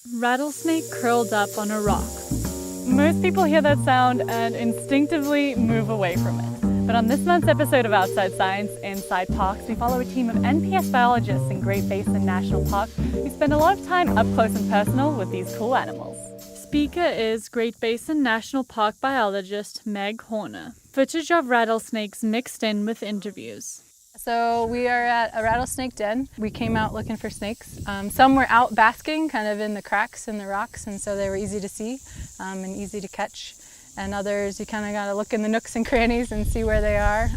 Rattlesnake curled up on a rock. Most people hear that sound and instinctively move away from it. But on this month's episode of Outside Science Inside Parks, we follow a team of NPS biologists in Great Basin National Park who spend a lot of time up close and personal with these cool animals. Speaker is Great Basin National Park biologist Meg Horner. Footage of rattlesnakes mixed in with interviews. So we are at a rattlesnake den. We came out looking for snakes. Some were out basking kind of in the cracks in the rocks, and so they were easy to see and easy to catch. And others, you kind of got to look in the nooks and crannies and see where they are.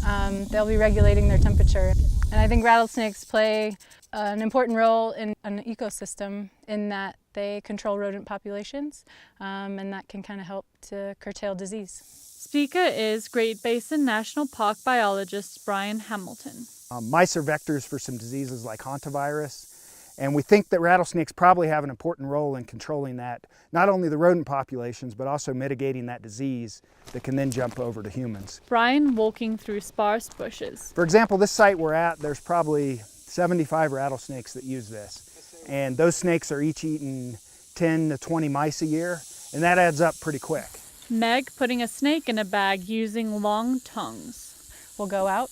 They'll be regulating their temperature. And I think rattlesnakes play an important role in an ecosystem in that they control rodent populations, and that can kind of help to curtail disease. Speaker is Great Basin National Park biologist Bryan Hamilton. Mice are vectors for some diseases like hantavirus, and we think that rattlesnakes probably have an important role in controlling that, not only the rodent populations, but also mitigating that disease that can then jump over to humans. Bryan walking through sparse bushes. For example, this site we're at, there's probably 75 rattlesnakes that use this, and those snakes are each eating 10 to 20 mice a year, and that adds up pretty quick. Meg putting a snake in a bag using long tongues. We'll go out,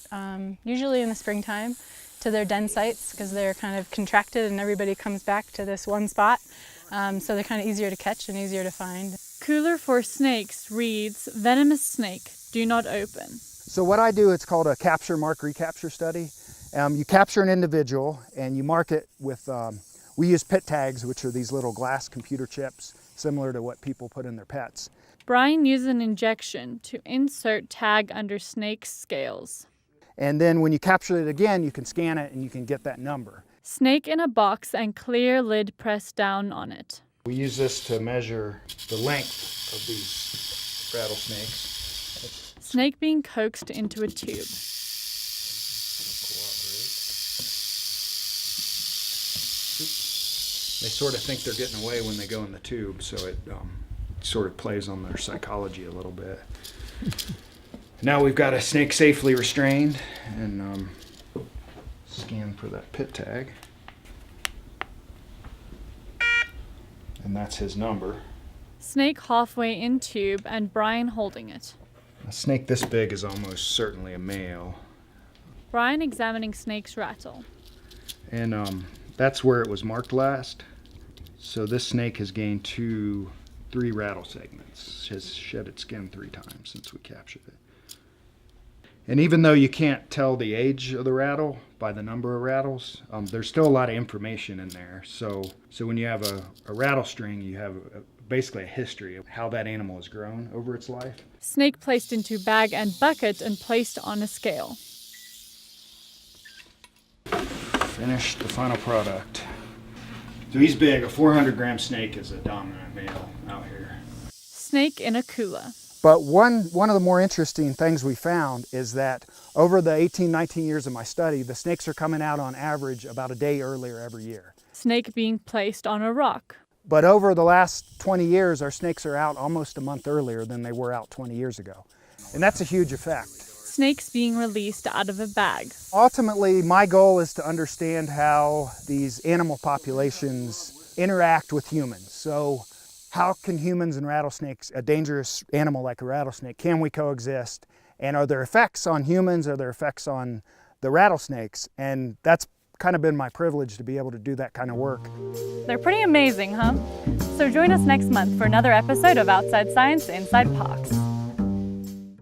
usually in the springtime, to their den sites because they're kind of contracted and everybody comes back to this one spot. So they're kind of easier to catch and easier to find. Cooler for snakes reads, venomous snake, do not open. So what I do, it's called a capture, mark, recapture study. You capture an individual and you mark it with, we use pit tags, which are these little glass computer chips, similar to what people put in their pets. Bryan uses an injection to insert tag under snake's scales. And then when you capture it again, you can scan it and you can get that number. Snake in a box and clear lid pressed down on it. We use this to measure the length of these rattlesnakes. Snake being coaxed into a tube. They sort of think they're getting away when they go in the tube, so it sort of plays on their psychology a little bit. Now we've got a snake safely restrained, and scan for that pit tag. And that's his number. Snake halfway in tube and Bryan holding it. A snake this big is almost certainly a male. Bryan examining snake's rattle. And that's where it was marked last. So this snake has gained 3 rattle segments, has shed its skin 3 times since we captured it. And even though you can't tell the age of the rattle by the number of rattles, there's still a lot of information in there. So when you have a rattle string, you have basically a history of how that animal has grown over its life. Snake placed into bag and bucket and placed on a scale. Finished the final product. So he's big. A 400-gram snake is a dominant male out here. Snake in a cooler. But one of the more interesting things we found is that over the 19 years of my study, the snakes are coming out on average about a day earlier every year. Snake being placed on a rock. But over the last 20 years, our snakes are out almost a month earlier than they were out 20 years ago. And that's a huge effect. Snakes being released out of a bag. Ultimately, my goal is to understand how these animal populations interact with humans. So how can humans and rattlesnakes, a dangerous animal like a rattlesnake, can we coexist? And are there effects on humans? Are there effects on the rattlesnakes? And that's kind of been my privilege to be able to do that kind of work. They're pretty amazing, huh? So join us next month for another episode of Outside Science Inside Parks.